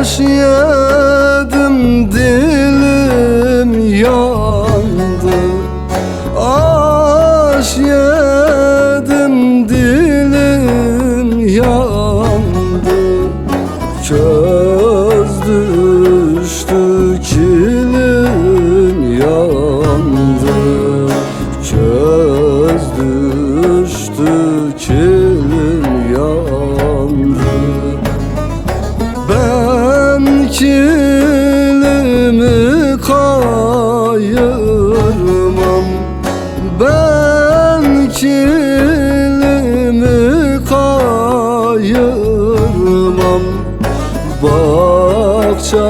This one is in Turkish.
Aş yedim dilim yandı, aş yedim dilim yandı. Köz düştü kilim yandı, köz düştü kilim yandı. Ben kilimi kayırmam, ben kilimi kayırmam. Bahçe